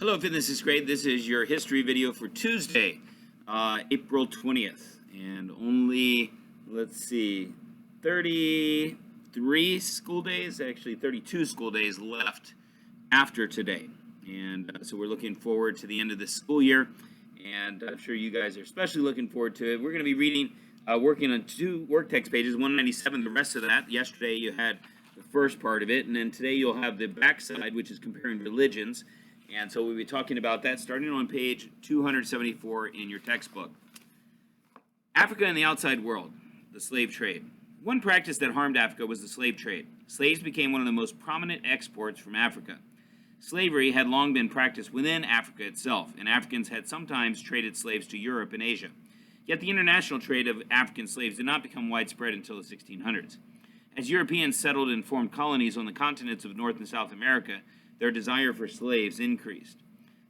Hello, Fitness is Great. This is your history video for Tuesday, April 20th. And only, 33 school days, actually 32 school days left after today. And so we're looking forward to the end of the school year. And I'm sure you guys are especially looking forward to it. We're going to be reading, working on 2 work text pages, 197, the rest of that. Yesterday you had the first part of it, and then today you'll have the backside, which is comparing religions. And so we'll be talking about that starting on page 274 in your textbook. Africa and the outside world, the slave trade. One practice that harmed Africa was the slave trade. Slaves became one of the most prominent exports from Africa. Slavery had long been practiced within Africa itself, and Africans had sometimes traded slaves to Europe and Asia. Yet the international trade of African slaves did not become widespread until the 1600s. As Europeans settled and formed colonies on the continents of North and South America, their desire for slaves increased.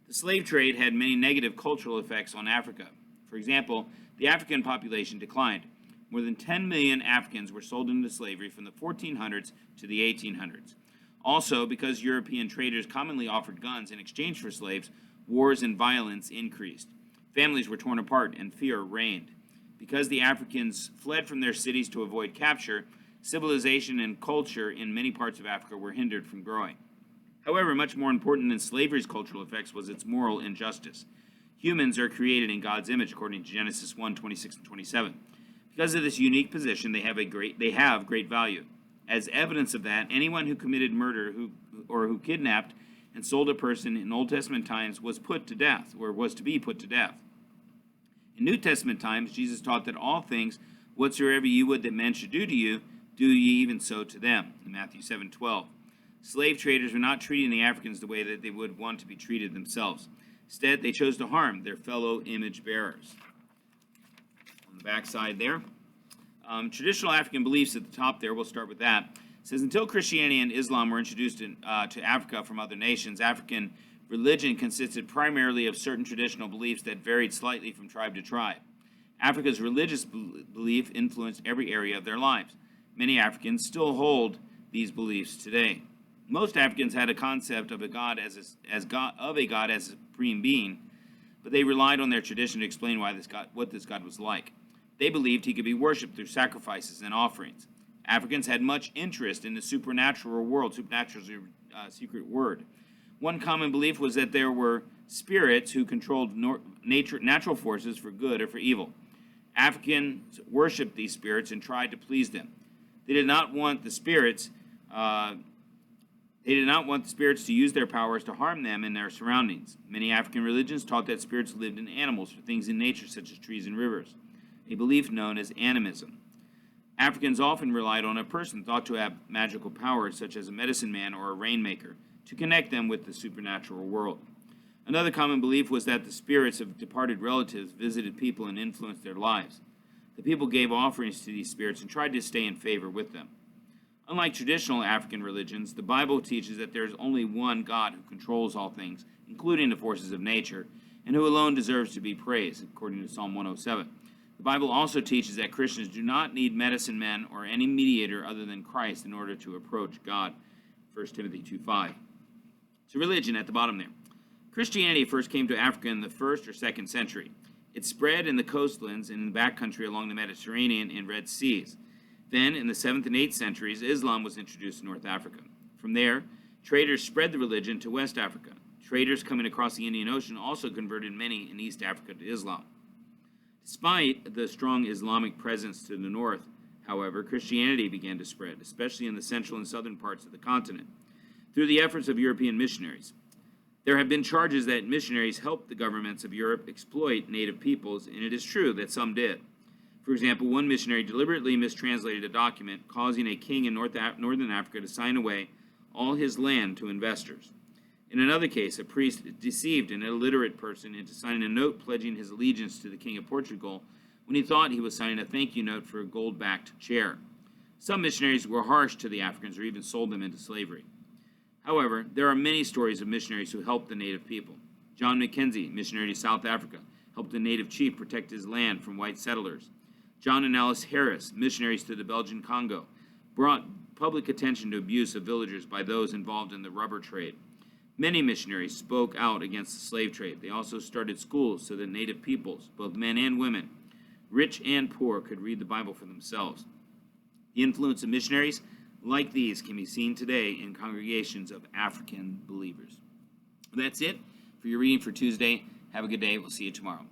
The slave trade had many negative cultural effects on Africa. For example, the African population declined. More than 10 million Africans were sold into slavery from the 1400s to the 1800s. Also, because European traders commonly offered guns in exchange for slaves, wars and violence increased. Families were torn apart and fear reigned. Because the Africans fled from their cities to avoid capture, civilization and culture in many parts of Africa were hindered from growing. However, much more important than slavery's cultural effects was its moral injustice. Humans are created in God's image, according to Genesis 1:26 and 27. Because of this unique position, they have great value. As evidence of that, anyone who committed murder who kidnapped and sold a person in Old Testament times was put to death, or was to be put to death. In New Testament times, Jesus taught that all things, whatsoever ye would that men should do to you, do ye even so to them, in Matthew 7:12. Slave traders were not treating the Africans the way that they would want to be treated themselves. Instead, they chose to harm their fellow image bearers. On the back side there, traditional African beliefs at the top there, we'll start with that. It says, until Christianity and Islam were introduced to Africa from other nations, African religion consisted primarily of certain traditional beliefs that varied slightly from tribe to tribe. Africa's religious belief influenced every area of their lives. Many Africans still hold these beliefs today. Most Africans had a concept of a God as a supreme being, but they relied on their tradition to explain what this God was like. They believed he could be worshipped through sacrifices and offerings. Africans had much interest in the supernatural world. Supernatural is a secret word. One common belief was that there were spirits who controlled natural forces for good or for evil. Africans worshipped these spirits and tried to please them. They did not want the spirits to use their powers to harm them and their surroundings. Many African religions taught that spirits lived in animals or things in nature such as trees and rivers, a belief known as animism. Africans often relied on a person thought to have magical powers such as a medicine man or a rainmaker to connect them with the supernatural world. Another common belief was that the spirits of departed relatives visited people and influenced their lives. The people gave offerings to these spirits and tried to stay in favor with them. Unlike traditional African religions, the Bible teaches that there is only one God who controls all things, including the forces of nature, and who alone deserves to be praised, according to Psalm 107. The Bible also teaches that Christians do not need medicine men or any mediator other than Christ in order to approach God, 1 Timothy 2:5. So religion at the bottom there. Christianity first came to Africa in the 1st or 2nd century. It spread in the coastlands and in the backcountry along the Mediterranean and Red Seas. Then, in the 7th and 8th centuries, Islam was introduced to North Africa. From there, traders spread the religion to West Africa. Traders coming across the Indian Ocean also converted many in East Africa to Islam. Despite the strong Islamic presence to the north, however, Christianity began to spread, especially in the central and southern parts of the continent, through the efforts of European missionaries. There have been charges that missionaries helped the governments of Europe exploit native peoples, and it is true that some did. For example, one missionary deliberately mistranslated a document, causing a king in northern Africa to sign away all his land to investors. In another case, a priest deceived an illiterate person into signing a note pledging his allegiance to the King of Portugal when he thought he was signing a thank you note for a gold-backed chair. Some missionaries were harsh to the Africans or even sold them into slavery. However, there are many stories of missionaries who helped the native people. John Mackenzie, missionary to South Africa, helped a native chief protect his land from white settlers. John and Alice Harris, missionaries to the Belgian Congo, brought public attention to abuse of villagers by those involved in the rubber trade. Many missionaries spoke out against the slave trade. They also started schools so that native peoples, both men and women, rich and poor, could read the Bible for themselves. The influence of missionaries like these can be seen today in congregations of African believers. That's it for your reading for Tuesday. Have a good day. We'll see you tomorrow.